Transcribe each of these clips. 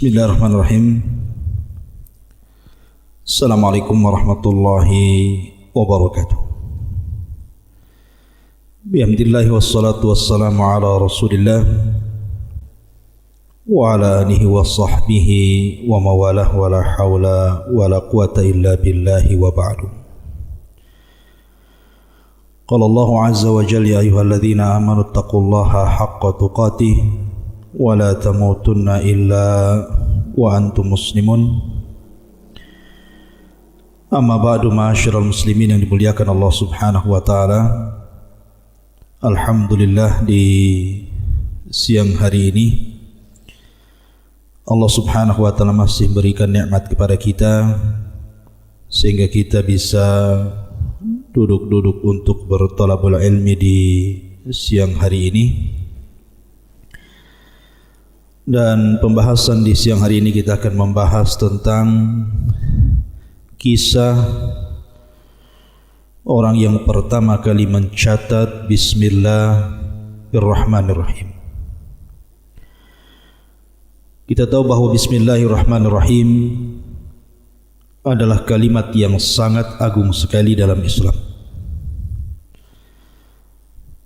Bismillahirrahmanirrahim. Assalamualaikum warahmatullahi wabarakatuh. Bihamdillahi wassalatu wassalamu ala rasulillah wa ala alihi wa sahbihi wa mawalah wa la hawla wa la quwata illa billahi wa ba'du. Qala Allahu azza wa jalla ya ayyuhalladzina amanu taqullaha haqqa tuqatih wa la tamutunna illa wa antum muslimun. Amma ba'du, ma'asyiral muslimin yang dimuliakan Allah Subhanahu wa taala. Alhamdulillah, di siang hari ini Allah Subhanahu wa taala masih berikan nikmat kepada kita sehingga kita bisa duduk-duduk untuk berthalabul ilmi di siang hari ini. Dan pembahasan di siang hari ini kita akan membahas tentang kisah orang yang pertama kali mencatat Bismillahirrahmanirrahim. Kita tahu bahwa Bismillahirrahmanirrahim adalah kalimat yang sangat agung sekali dalam Islam,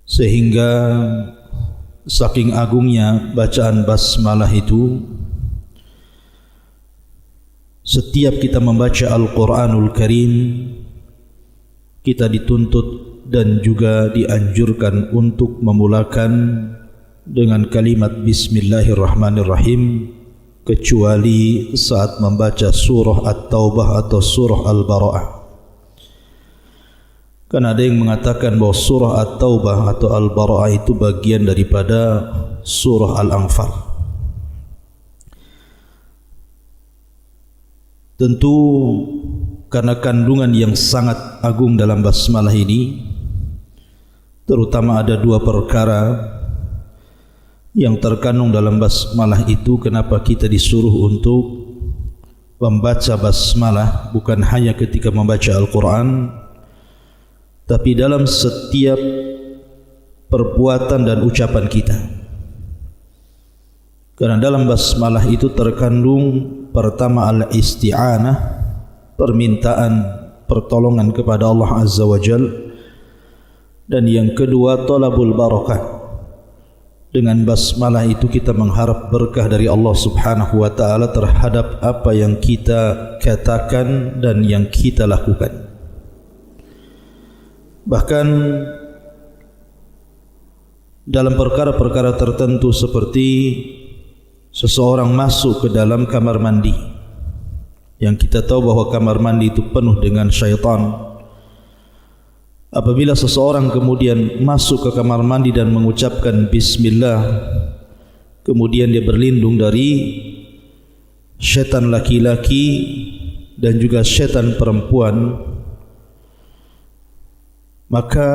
sehingga saking agungnya bacaan basmalah itu, setiap kita membaca Al-Quranul Karim kita dituntut dan juga dianjurkan untuk memulakan dengan kalimat Bismillahirrahmanirrahim, kecuali saat membaca surah At-Taubah atau surah Al-Bara'ah. Karena ada yang mengatakan bahwa surah At-Taubah atau Al-Bara'ah itu bagian daripada surah Al-Anfal. Tentu karena kandungan yang sangat agung dalam basmalah ini, terutama ada dua perkara yang terkandung dalam basmalah itu, kenapa kita disuruh untuk membaca basmalah bukan hanya ketika membaca Al-Quran, tapi dalam setiap perbuatan dan ucapan kita. Karena dalam basmalah itu terkandung pertama al-isti'anah, permintaan pertolongan kepada Allah Azza wa Jal, dan yang kedua talabul barakah. Dengan basmalah itu kita mengharap berkah dari Allah Subhanahu wa taala terhadap apa yang kita katakan dan yang kita lakukan. Bahkan dalam perkara-perkara tertentu seperti seseorang masuk ke dalam kamar mandi, yang kita tahu bahwa kamar mandi itu penuh dengan syaitan. Apabila seseorang kemudian masuk ke kamar mandi dan mengucapkan Bismillah, kemudian dia berlindung dari syaitan laki-laki dan juga syaitan perempuan, maka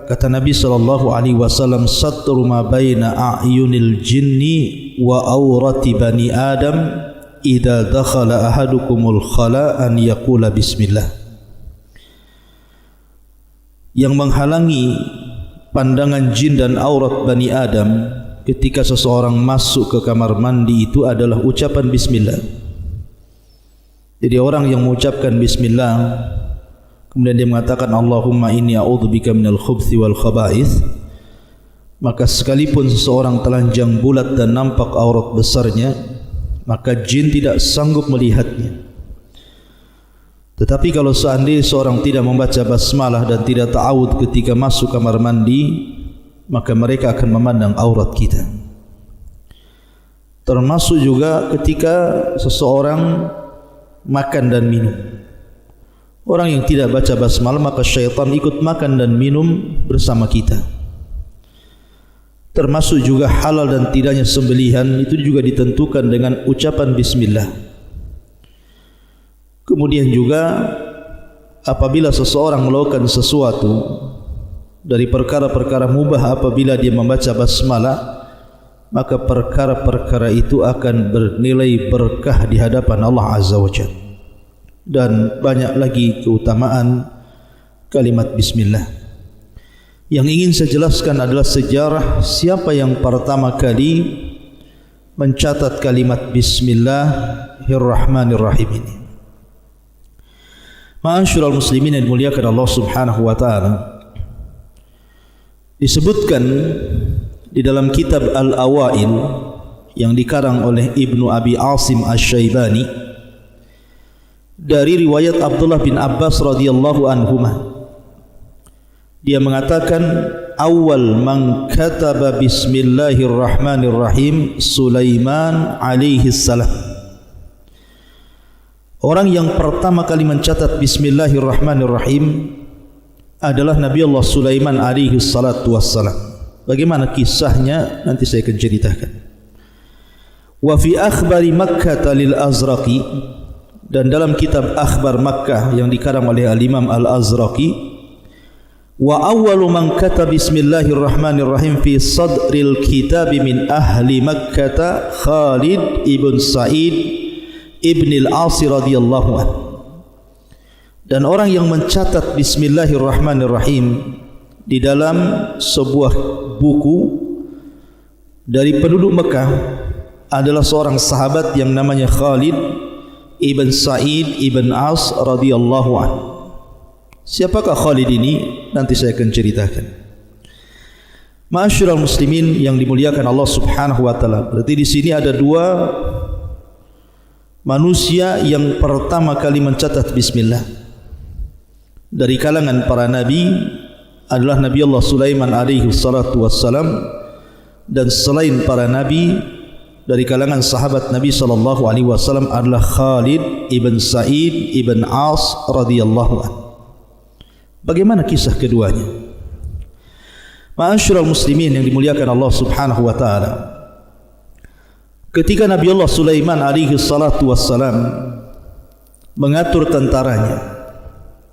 kata Nabi SAW, satru ma baina a'yunil jinni wa awrati bani Adam idza dakhala ahadukumul khala an yaqula bismillah. Yang menghalangi pandangan jin dan aurat bani Adam ketika seseorang masuk ke kamar mandi itu adalah ucapan bismillah. Jadi orang yang mengucapkan bismillah kemudian dia mengatakan Allahumma inni a'udzubika minal khubthi wal khaba'ith, maka sekalipun seseorang telanjang bulat dan nampak aurat besarnya, maka jin tidak sanggup melihatnya. Tetapi kalau seandainya seorang tidak membaca basmalah dan tidak ta'awudz ketika masuk kamar mandi, maka mereka akan memandang aurat kita. Termasuk juga ketika seseorang makan dan minum. Orang yang tidak baca basmalah, maka syaitan ikut makan dan minum bersama kita. Termasuk juga halal dan tidaknya sembelihan itu juga ditentukan dengan ucapan bismillah. Kemudian juga apabila seseorang melakukan sesuatu dari perkara-perkara mubah, apabila dia membaca basmalah, maka perkara-perkara itu akan bernilai berkah di hadapan Allah Azza wa Jalla. Dan banyak lagi keutamaan kalimat bismillah. Yang ingin saya jelaskan adalah sejarah siapa yang pertama kali mencatat kalimat Bismillahirrahmanirrahim ini. Ma'asyiral muslimin yang dimuliakan Allah Subhanahu wa taala, disebutkan di dalam kitab Al-Awail yang dikarang oleh Ibnu Abi Asim Asy-Syaibani dari riwayat Abdullah bin Abbas radhiyallahu anhuma, dia mengatakan awal man kataba bismillahirrahmanirrahim Sulaiman alaihi salam. Orang yang pertama kali mencatat bismillahirrahmanirrahim adalah Nabi Allah Sulaiman alaihi salatu wassalam. Bagaimana kisahnya nanti saya akan ceritakan. Wa fi akhbari Makkah lil Azraqi, dan dalam kitab Akhbar Makkah yang dikarang oleh Al-Imam Al-Azraqi, wa awwalu man kataba bismillahirrahmanirrahim fi sadril kitab min ahli Makkah Khalid ibn Sa'id ibn al-As radhiyallahu anhu. Dan orang yang mencatat bismillahirrahmanirrahim di dalam sebuah buku dari penduduk Mekah adalah seorang sahabat yang namanya Khalid ibn Sa'id ibn As radhiyallahu anhu. Siapakah Khalid ini? Nanti saya akan ceritakan. Ma'asyiral muslimin yang dimuliakan Allah Subhanahu wa taala. Berarti di sini ada dua manusia yang pertama kali mencatat bismillah. Dari kalangan para nabi adalah Nabi Allah Sulaiman alaihi salatu wassalam, dan selain para nabi dari kalangan sahabat Nabi sallallahu alaihi wasallam adalah Khalid ibn Sa'id ibn As radhiyallahu anhu. Bagaimana kisah keduanya? Ma'asyiral muslimin yang dimuliakan Allah Subhanahu wa taala, ketika Nabi Allah Sulaiman alaihi salatu wassalam mengatur tentaranya,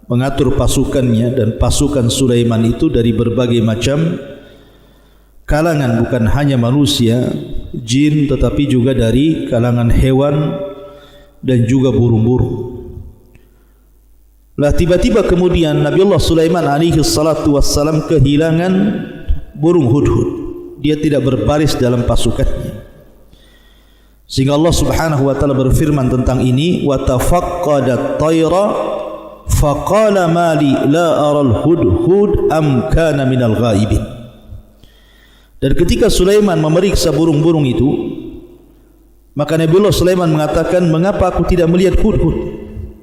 mengatur pasukannya, dan pasukan Sulaiman itu dari berbagai macam kalangan, bukan hanya manusia, jin, tetapi juga dari kalangan hewan dan juga burung-burung. Lah tiba-tiba kemudian Nabi Allah Sulaiman alaihi salatu wassalam kehilangan burung hudhud. Dia tidak berbaris dalam pasukannya, sehingga Allah Subhanahu wa taala berfirman tentang ini, wa tafaqqadat tayra faqala mali la aral hudhud am kana minal ghaibin. Dan ketika Sulaiman memeriksa burung-burung itu, maka Nabi Allah Sulaiman mengatakan, mengapa aku tidak melihat hudhud?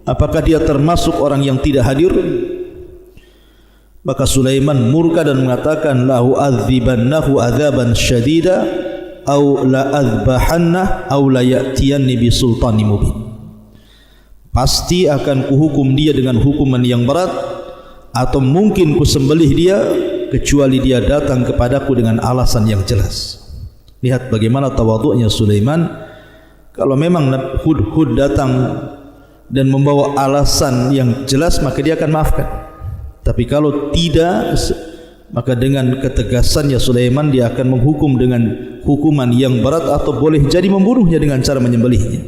Apakah dia termasuk orang yang tidak hadir? Maka Sulaiman murka dan mengatakan, lahu adzibannahu adzaban syadida au la adzbahanna au la ya'tiyanni bi sultanin mubin. Pasti akan kuhukum dia dengan hukuman yang berat, atau mungkin kusembelih dia kecuali dia datang kepadaku dengan alasan yang jelas. Lihat bagaimana tawadhu'nya Sulaiman. Kalau memang hudhud datang dan membawa alasan yang jelas, maka dia akan maafkan. Tapi kalau tidak, maka dengan ketegasannya Sulaiman dia akan menghukum dengan hukuman yang berat, atau boleh jadi membunuhnya dengan cara menyembelihnya.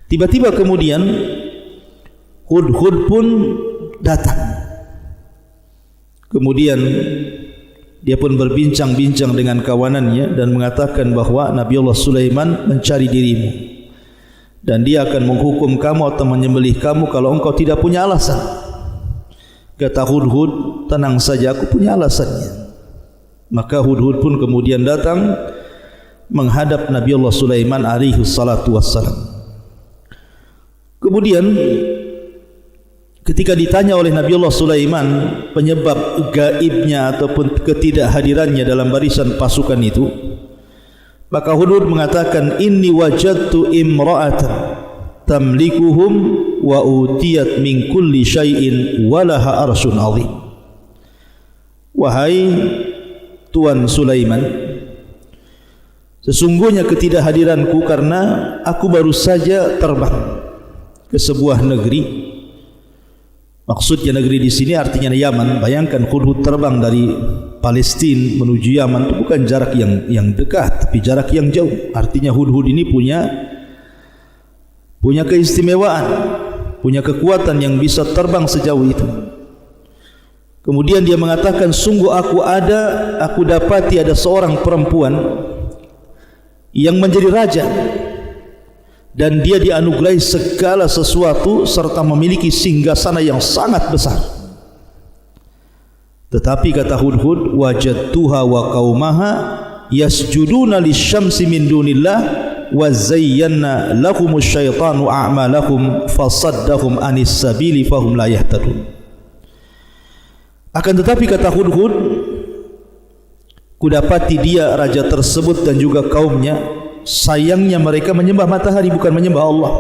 Tiba-tiba kemudian hudhud pun datang. Kemudian dia pun berbincang-bincang dengan kawanannya dan mengatakan bahwa Nabi Allah Sulaiman mencari dirimu, dan dia akan menghukum kamu atau menyembelih kamu kalau engkau tidak punya alasan. Kata hudhud, tenang saja, aku punya alasannya. Maka hudhud pun kemudian datang menghadap Nabi Allah Sulaiman alaihi salatu wassalam. Kemudian ketika ditanya oleh Nabi Allah Sulaiman penyebab gaibnya ataupun ketidakhadirannya dalam barisan pasukan itu, maka hudhud mengatakan, inni wajadtu imra'atan tamlikuhum wa utiyat min kulli syai'in walaha arsyun 'azim. Wahai Tuan Sulaiman, sesungguhnya ketidakhadiranku karena aku baru saja terbang ke sebuah negeri. Maksudnya negeri di sini artinya Yaman. Bayangkan hudhud terbang dari Palestina menuju Yaman, itu bukan jarak yang dekat, tapi jarak yang jauh. Artinya hudhud ini punya keistimewaan, punya kekuatan yang bisa terbang sejauh itu. Kemudian dia mengatakan, sungguh aku dapati ada seorang perempuan yang menjadi raja, dan dia dianugerahi segala sesuatu serta memiliki singgasana yang sangat besar. Tetapi kata Hudhud, wajadtuha wa qaumaha yasjuduna lisyamsi min dunillah wa zayyana lahumus syaitanu a'malahum fasaddahum anis sabili fahum la yahtadun. Akan tetapi kata Hudhud, kudapati dia raja tersebut dan juga kaumnya, sayangnya mereka menyembah matahari bukan menyembah Allah,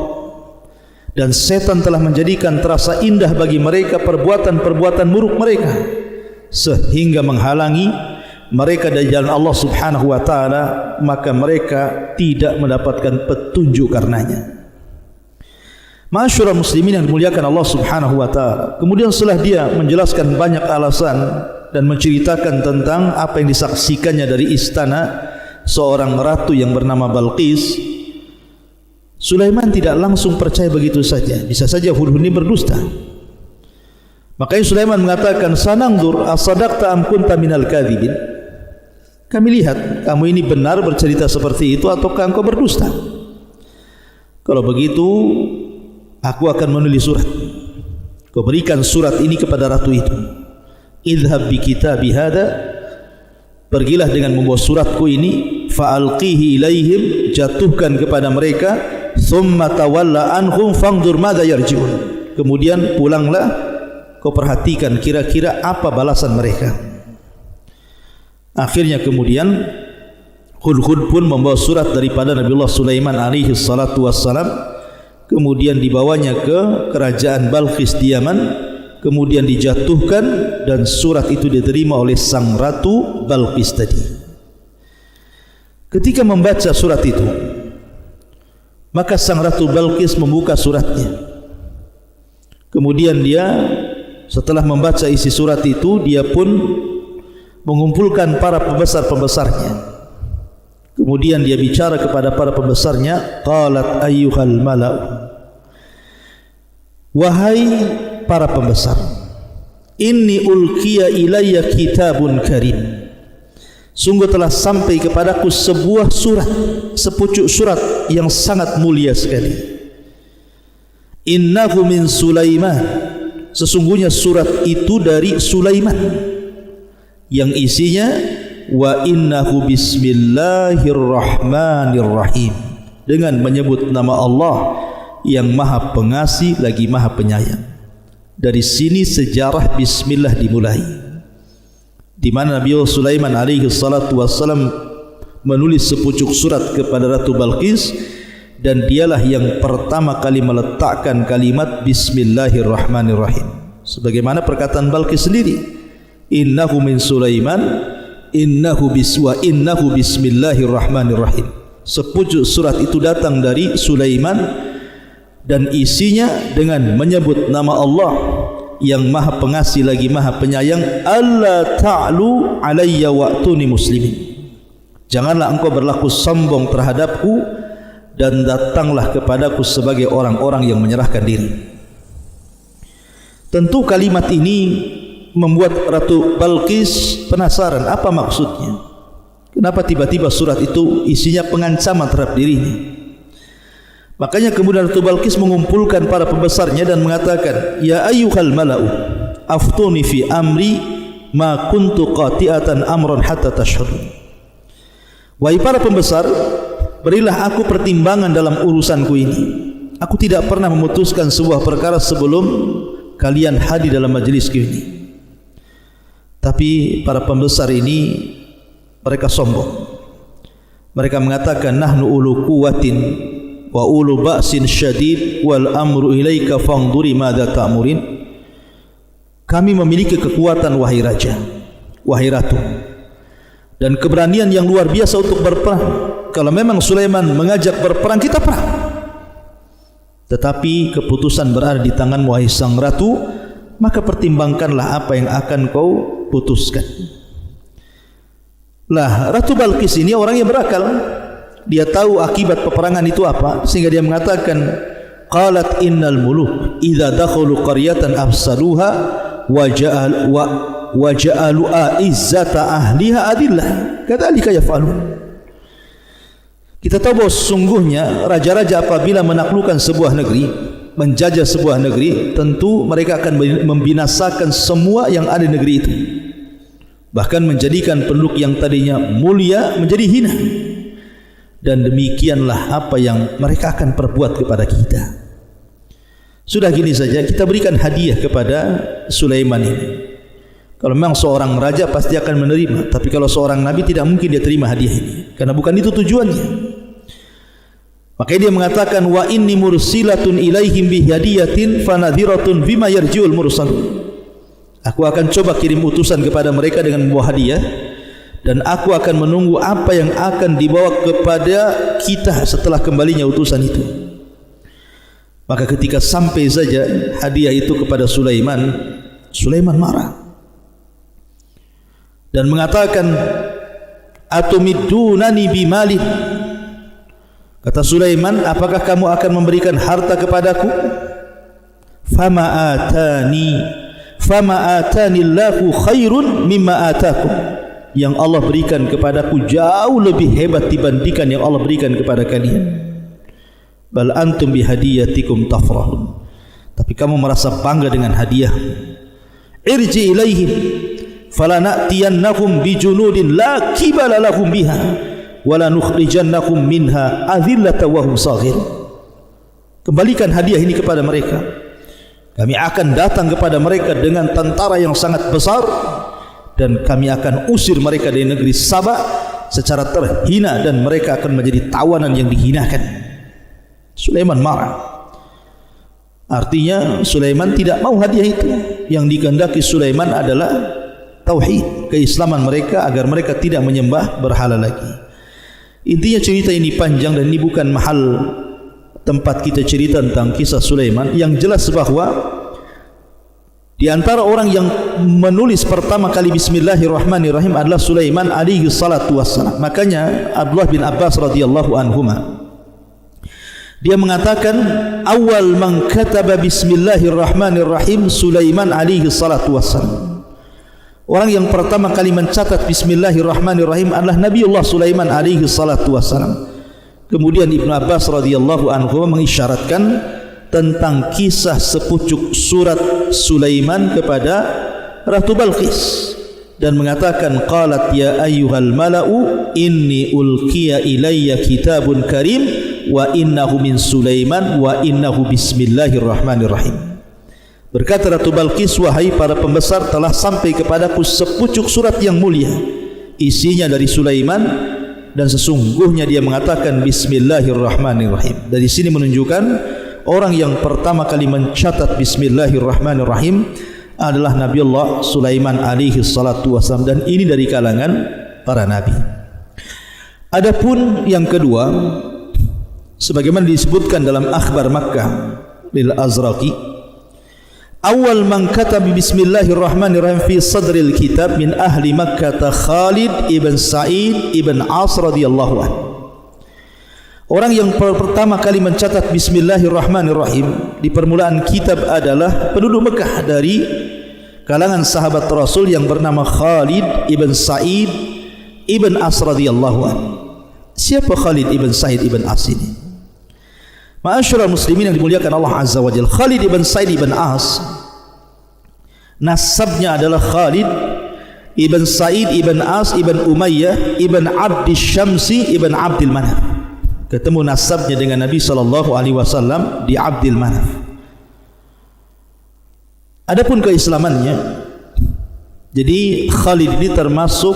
dan setan telah menjadikan terasa indah bagi mereka perbuatan-perbuatan buruk mereka, sehingga menghalangi mereka dari jalan Allah subhanahu wa ta'ala, maka mereka tidak mendapatkan petunjuk karenanya. Ma'asyiral muslimin yang dimuliakan Allah subhanahu wa ta'ala, kemudian setelah dia menjelaskan banyak alasan dan menceritakan tentang apa yang disaksikannya dari istana seorang ratu yang bernama Balqis, Sulaiman tidak langsung percaya begitu saja. Bisa saja Hudhud ini berdusta. Makanya Sulaiman mengatakan, sanangdur asadaqta am kunta minal kadhibin. Kami lihat kamu ini benar bercerita seperti itu ataukah engkau berdusta. Kalau begitu aku akan menulis surat. Kau berikan surat ini kepada ratu itu. Idhab bi kitabi hada, pergilah dengan membawa suratku ini, fa'alqihi ilaihim, jatuhkan kepada mereka, thumma tawalla anhum fangdur madza yarji'un. Kemudian pulanglah, kau perhatikan kira-kira apa balasan mereka. Akhirnya kemudian Hudhud pun membawa surat daripada Nabiullah Sulaiman alaihi salatu wassalam, kemudian dibawanya ke kerajaan Balqis di Yaman, kemudian dijatuhkan, dan surat itu diterima oleh sang ratu Balqis tadi. Ketika membaca surat itu, maka sang ratu Balqis membuka suratnya. Kemudian dia setelah membaca isi surat itu, dia pun mengumpulkan para pembesar-pembesarnya. Kemudian dia bicara kepada para pembesarnya, qalat ayyuhal mala'u, wahai para pembesar, inni ulqiya ilayya kitabun karim, sungguh telah sampai kepadaku sebuah surat, sepucuk surat yang sangat mulia sekali. Innahu min Sulaiman, sesungguhnya surat itu dari Sulaiman, yang isinya wa innahu bismillahirrahmanirrahim, dengan menyebut nama Allah yang maha pengasih lagi maha penyayang. Dari sini sejarah bismillah dimulai, di mana Nabi Sulaiman alaihi salatu wassalam menulis sepucuk surat kepada Ratu Balqis, dan dialah yang pertama kali meletakkan kalimat bismillahirrahmanirrahim, sebagaimana perkataan Balqis sendiri, innahu min Sulaiman innahu bismillahirrahmanirrahim. Sepucuk surat itu datang dari Sulaiman dan isinya dengan menyebut nama Allah yang maha pengasih lagi maha penyayang. Alla ta'lu alayya wa'tuni muslimin, janganlah engkau berlaku sombong terhadapku dan datanglah kepadaku sebagai orang-orang yang menyerahkan diri. Tentu kalimat ini membuat Ratu Balqis penasaran, apa maksudnya? Kenapa tiba-tiba surat itu isinya pengancaman terhadap dirinya? Makanya kemudian Ratu Balqis mengumpulkan para pembesarnya dan mengatakan, ya ayyuhal mala'u aftuni fi amri ma kuntu qati'atan amran hatta tashhadun. Wahai para pembesar, berilah aku pertimbangan dalam urusanku ini. Aku tidak pernah memutuskan sebuah perkara sebelum kalian hadir dalam majlisku ini. Tapi para pembesar ini mereka sombong. Mereka mengatakan, nahnu ulu quwwatin wa ulu ba'sin syadid wal amru ilaika fangduri madza ta'murin. Kami memiliki kekuatan wahai raja, wahai ratu, dan keberanian yang luar biasa untuk berperang. Kalau memang Sulaiman mengajak berperang, kita perang. Tetapi keputusan berada di tanganmu wahai sang ratu, maka pertimbangkanlah apa yang akan kau putuskan. Lah, Ratu Balqis ini orang yang berakal. Dia tahu akibat peperangan itu apa, sehingga dia mengatakan, qalat innal muluk idza dakhalu qaryatan afsaluha wa ja'alu izzata ahliha adillah kadzalika yaf'alun. Kita tahu bahawa sesungguhnya raja-raja apabila menaklukkan sebuah negeri, menjajah sebuah negeri, tentu mereka akan membinasakan semua yang ada di negeri itu, bahkan menjadikan penduduk yang tadinya mulia menjadi hina. Dan demikianlah apa yang mereka akan perbuat kepada kita. Sudah gini saja, kita berikan hadiah kepada Sulaiman ini. Kalau memang seorang raja pasti akan menerima, tapi kalau seorang nabi tidak mungkin dia terima hadiah ini, karena bukan itu tujuannya. Makanya dia mengatakan, wa inni mursilatun ilaihim bihadiyatin fanadhiratun bima yarjiul mursalun. Aku akan coba kirim utusan kepada mereka dengan membawa hadiah, dan aku akan menunggu apa yang akan dibawa kepada kita setelah kembalinya utusan itu. Maka ketika sampai saja hadiah itu kepada Sulaiman, Sulaiman marah dan mengatakan, atumiddunani bimalin. Kata Sulaiman, apakah kamu akan memberikan harta kepadaku? Fama atani Allahu khairun mimma atakum. Yang Allah berikan kepadaku jauh lebih hebat dibandingkan yang Allah berikan kepada kalian. Bal antum bihadiyatikum tafrahun. Tapi kamu merasa bangga dengan hadiah. Irji ilaihim falana'tiyannahum bijunudin la kibala lahum biha wala nukhrijannakum minha adhillata wa hum saghir. Kembalikan hadiah ini kepada mereka. Kami akan datang kepada mereka dengan tentara yang sangat besar, dan kami akan usir mereka dari negeri Sabah secara terhina, dan mereka akan menjadi tawanan yang dihinakan. Sulaiman marah. Artinya Sulaiman tidak mau hadiah itu. Yang dikehendaki Sulaiman adalah tauhid, keislaman mereka, agar mereka tidak menyembah berhala lagi. Intinya cerita ini panjang dan ini bukan mahal tempat kita cerita tentang kisah Sulaiman. Yang jelas bahwa di antara orang yang menulis pertama kali Bismillahirrahmanirrahim adalah Sulaiman alaihi salatu wassalam. Makanya Abdullah bin Abbas radhiyallahu anhuma, dia mengatakan, awal man kataba Bismillahirrahmanirrahim Sulaiman alaihi salatu wassalam. Orang yang pertama kali mencatat Bismillahirrahmanirrahim adalah Nabiullah Sulaiman alaihi salatu wassalam. Kemudian Ibnu Abbas radhiyallahu anhu mengisyaratkan tentang kisah sepucuk surat Sulaiman kepada Ratu Balqis, dan mengatakan, qalat ya ayyuhal mala'u inni ulqiya ilayya kitabun karim wa innahu min Sulaiman wa innahu bismillahirrahmanirrahim. Berkata Ratu Balqis, wahai para pembesar, telah sampai kepadaku sepucuk surat yang mulia, isinya dari Sulaiman, dan sesungguhnya dia mengatakan bismillahirrahmanirrahim. Dari sini menunjukkan orang yang pertama kali mencatat bismillahirrahmanirrahim adalah Nabiullah Sulaiman alaihi salatu wassalam, dan ini dari kalangan para nabi. Adapun yang kedua, sebagaimana disebutkan dalam akhbar Makkah lil Azraqi, awal man kataba bismillahirrahmanirrahim fi sadril kitab min ahli Makkah Khalid ibn Sa'id ibn As radhiyallahu anhu. Orang yang pertama kali mencatat bismillahirrahmanirrahim di permulaan kitab adalah penduduk Mekah dari kalangan sahabat Rasul yang bernama Khalid ibn Sa'id ibn As radhiyallahu anhu. Siapa Khalid ibn Sa'id ibn As ini? Ma'asyiral muslimin yang dimuliakan Allah Azza wa Jalla, Khalid ibn Sa'id ibn As nasabnya adalah Khalid ibn Sa'id ibn As ibn Umayyah ibn Abdi Syamsi ibn Abdil Manaf. Ketemu nasabnya dengan Nabi sallallahu alaihi wasallam di Abdil Manaf. Adapun keislamannya, jadi Khalid ini termasuk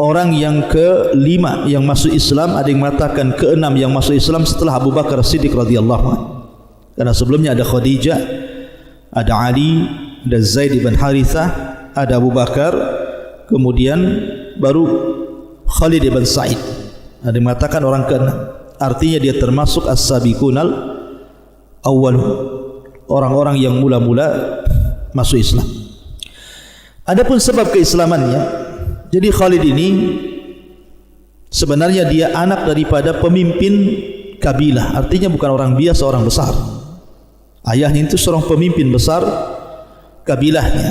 orang yang ke-5 yang masuk Islam, ada yang mengatakan ke-6 yang masuk Islam setelah Abu Bakar Siddiq radhiyallahu anhu. Karena sebelumnya ada Khadijah, ada Ali, ada Zaid bin Harithah, ada Abu Bakar, kemudian baru Khalid bin Sa'id. Ada yang mengatakan orang ke-6. Artinya dia termasuk as-sabiqunal awwal, orang-orang yang mula-mula masuk Islam. Adapun sebab keislamannya, jadi Khalid ini sebenarnya dia anak daripada pemimpin kabilah, artinya bukan orang biasa, orang besar. Ayahnya itu seorang pemimpin besar kabilahnya.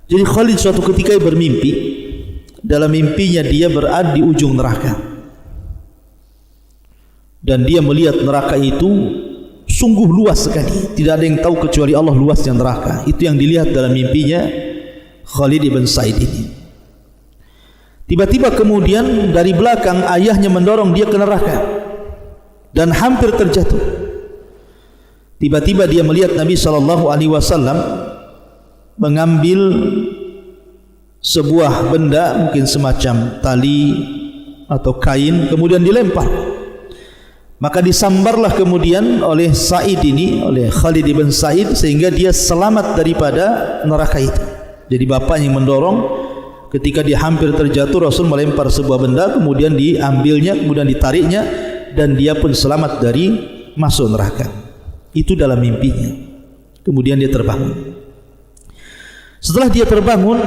Jadi Khalid suatu ketika bermimpi, dalam mimpinya dia berada di ujung neraka. dan dia melihat neraka itu sungguh luas sekali, tidak ada yang tahu kecuali Allah luasnya neraka. Itu yang dilihat dalam mimpinya Khalid ibn Sa'id ini. Tiba-tiba kemudian dari belakang ayahnya mendorong dia ke neraka dan hampir terjatuh. Tiba-tiba dia melihat Nabi SAW mengambil sebuah benda, mungkin semacam tali atau kain, kemudian dilempar. Maka disambarlah kemudian oleh Sa'id ini, oleh Khalid ibn Sa'id, sehingga dia selamat daripada neraka itu. Jadi bapaknya yang mendorong, ketika dia hampir terjatuh, Rasul melempar sebuah benda, kemudian diambilnya, kemudian ditariknya, dan dia pun selamat dari masuk neraka. Itu dalam mimpinya. Kemudian dia terbangun. Setelah dia terbangun,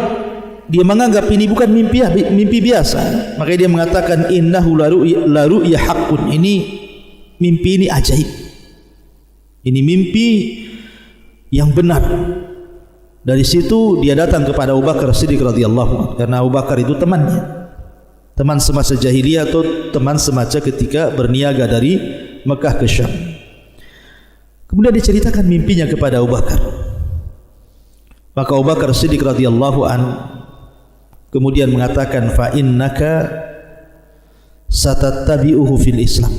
dia menganggap ini bukan mimpi biasa. Makanya dia mengatakan innahu la ru'ya haqqun. Ini mimpi ini ajaib. Ini mimpi yang benar. Dari situ dia datang kepada Abu Bakar Siddiq radhiyallahu anhu, karena Abu Bakar itu temannya. Teman semasa jahiliyah atau teman semasa ketika berniaga dari Mekah ke Syam. Kemudian diceritakan mimpinya kepada Abu Bakar. Maka Abu Bakar Siddiq radhiyallahu anhu kemudian mengatakan, fa innaka satattabi'uhu fil Islam.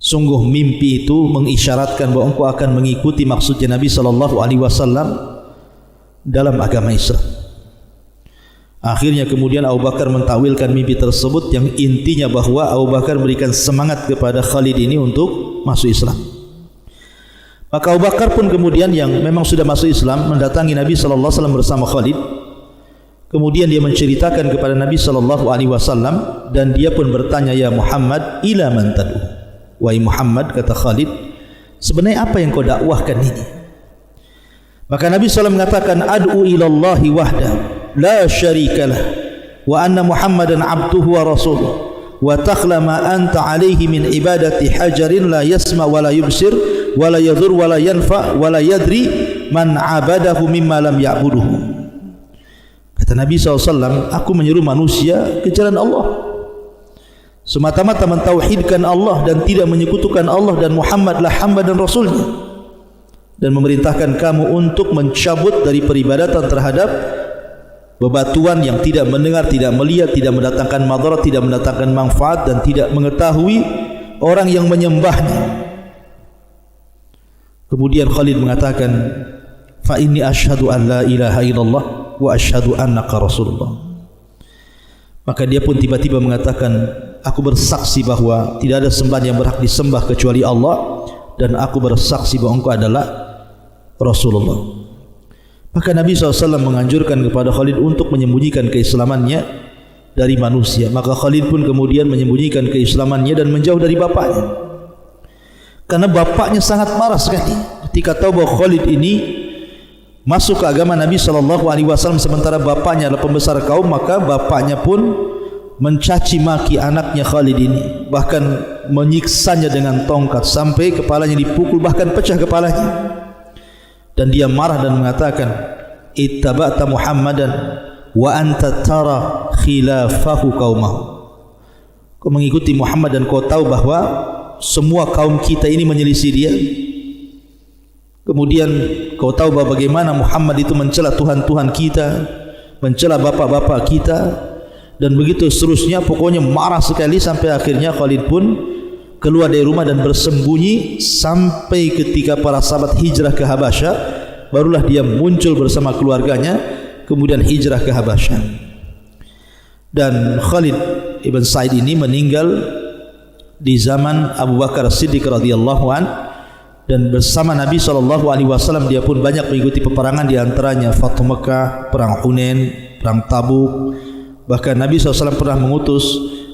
Sungguh mimpi itu mengisyaratkan bahwa engkau akan mengikuti maksudnya Nabi SAW dalam agama Islam. Akhirnya kemudian Abu Bakar mentawilkan mimpi tersebut yang intinya bahwa Abu Bakar memberikan semangat kepada Khalid ini untuk masuk Islam. Maka Abu Bakar pun kemudian yang memang sudah masuk Islam mendatangi Nabi SAW bersama Khalid. Kemudian dia menceritakan kepada Nabi SAW dan dia pun bertanya, ya Muhammad, ila man tad'u? Wahai Muhammad, kata Khalid, sebenarnya apa yang kau dakwahkan ini? Maka Nabi SAW mengatakan, ad'u ilallahi wahda la syarikalah wa anna Muhammadan abduhu wa rasuluh wa takhla ma anta alaihi min ibadati hajarin la yasma wa la yubsir wa la yadhur wa la yanfa wa la yadri man abadahu mimma lam ya'buduhu. Kata Nabi SAW, aku menyeru manusia ke jalan Allah, semata-mata mentauhidkan Allah dan tidak menyekutukan Allah, dan Muhammadlah hamba dan rasulnya, dan memerintahkan kamu untuk mencabut dari peribadatan terhadap bebatuan yang tidak mendengar, tidak melihat, tidak mendatangkan madarat, tidak mendatangkan manfaat, dan tidak mengetahui orang yang menyembahnya. Kemudian Khalid mengatakan, fa inni asyhadu an la ilaha illallah wa asyhadu annaka rasulullah. Maka dia pun tiba-tiba mengatakan, aku bersaksi bahwa tidak ada sembahan yang berhak disembah kecuali Allah, dan aku bersaksi bahwa engkau adalah Rasulullah. Maka Nabi SAW menganjurkan kepada Khalid untuk menyembunyikan keislamannya dari manusia. Maka Khalid pun kemudian menyembunyikan keislamannya dan menjauh dari bapaknya, karena bapaknya sangat marah sekali ketika tahu bahwa Khalid ini masuk ke agama Nabi SAW sementara bapaknya adalah pembesar kaum. Maka bapaknya pun mencaci maki anaknya Khalid ini, bahkan menyiksanya dengan tongkat sampai kepalanya dipukul, bahkan pecah kepalanya. Dan dia marah dan mengatakan, ittaba'ta Muhammadan wa anta tara khilafahu qaumahu. Kau mengikuti Muhammad dan kau tahu bahwa semua kaum kita ini menyelisih dia. Kemudian kau tahu bahwa bagaimana Muhammad itu mencela Tuhan-Tuhan kita, mencela bapak-bapak kita, dan begitu seterusnya. Pokoknya marah sekali sampai akhirnya Khalid pun keluar dari rumah dan bersembunyi sampai ketika para sahabat hijrah ke Habasyah, barulah dia muncul bersama keluarganya kemudian hijrah ke Habasyah. Dan Khalid ibn Sa'id ini meninggal di zaman Abu Bakar Siddiq radhiyallahu an, dan bersama Nabi SAW dia pun banyak mengikuti peperangan, di antaranya Fathu Mekah, perang Hunain, perang Tabuk. Bahkan Nabi SAW pernah mengutus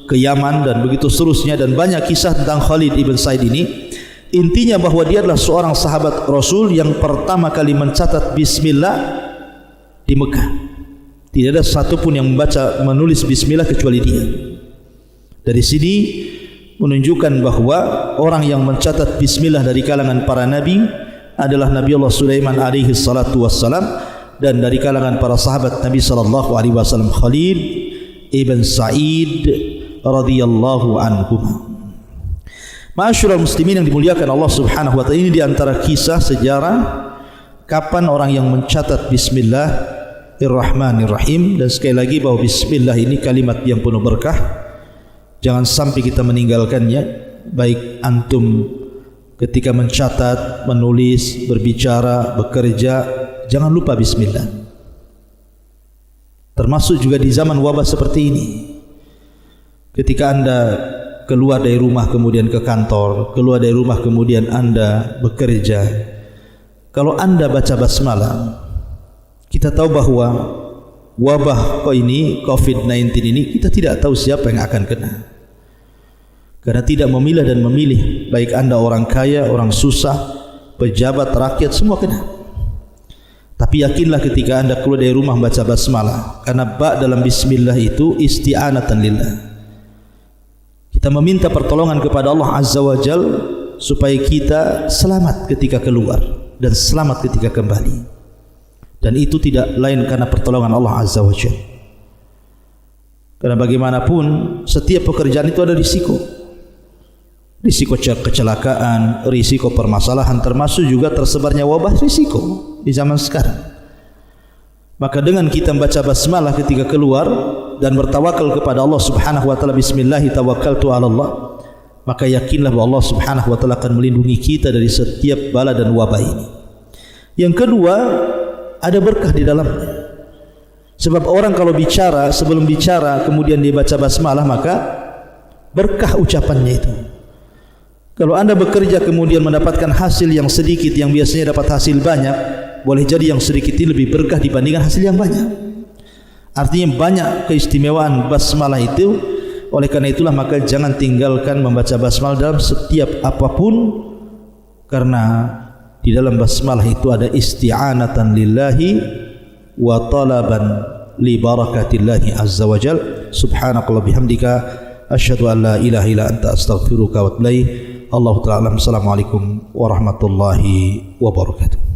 ke Yaman dan begitu seterusnya, dan banyak kisah tentang Khalid ibn Sa'id ini. Intinya bahwa dia adalah seorang sahabat Rasul yang pertama kali mencatat bismillah di Mekah. Tidak ada satupun yang menulis bismillah kecuali dia. Dari sini menunjukkan bahwa orang yang mencatat bismillah dari kalangan para nabi adalah Nabi Allah Sulaiman alaihi salatu wassalam, dan dari kalangan para sahabat Nabi sallallahu alaihi wasallam Khalid ibn Sa'id radhiyallahu anhu. Ma'asyiral muslimin yang dimuliakan Allah Subhanahu wa taala, ini di antara kisah sejarah kapan orang yang mencatat Bismillahirrahmanirrahim. Dan sekali lagi bahwa bismillah ini kalimat yang penuh berkah. Jangan sampai kita meninggalkannya, baik antum ketika mencatat, menulis, berbicara, bekerja, jangan lupa bismillah. Termasuk juga di zaman wabah seperti ini. Ketika Anda keluar dari rumah kemudian ke kantor, keluar dari rumah kemudian Anda bekerja, kalau Anda baca basmalah, kita tahu bahwa wabah ini, COVID-19 ini, kita tidak tahu siapa yang akan kena. Karena tidak memilah dan memilih, baik Anda orang kaya, orang susah, pejabat, rakyat, semua kena. Tapi yakinlah ketika Anda keluar dari rumah membaca basmalah, karena ba dalam bismillah itu isti'anatan lillah. Kita meminta pertolongan kepada Allah Azza wa Jal supaya kita selamat ketika keluar dan selamat ketika kembali. Dan itu tidak lain karena pertolongan Allah Azza wa Jal. Karena bagaimanapun setiap pekerjaan itu ada risiko. Risiko kecelakaan, risiko permasalahan, termasuk juga tersebarnya wabah, risiko di zaman sekarang. Maka dengan kita membaca basmalah ketika keluar dan bertawakal kepada Allah Subhanahu wa taala, bismillah tawakkaltu 'ala Allah, maka yakinlah bahwa Allah Subhanahu wa taala akan melindungi kita dari setiap bala dan wabah ini. Yang kedua, ada berkah di dalamnya. Sebab orang kalau bicara, sebelum bicara kemudian dia baca basmalah, maka berkah ucapannya itu. Kalau Anda bekerja kemudian mendapatkan hasil yang sedikit yang biasanya dapat hasil banyak, boleh jadi yang sedikit ini lebih berkah dibandingkan hasil yang banyak. Artinya banyak keistimewaan basmalah itu. Oleh karena itulah maka jangan tinggalkan membaca basmalah dalam setiap apapun, karena di dalam basmalah itu ada isti'anatan lillahi wa talaban li barakatillahi azza wa jal. Subhanakallah bihamdika asyhadu an la ilaha illa anta astaghfiruka wa atubu ilaik. Allahu ta'ala. Assalamualaikum warahmatullahi wabarakatuh.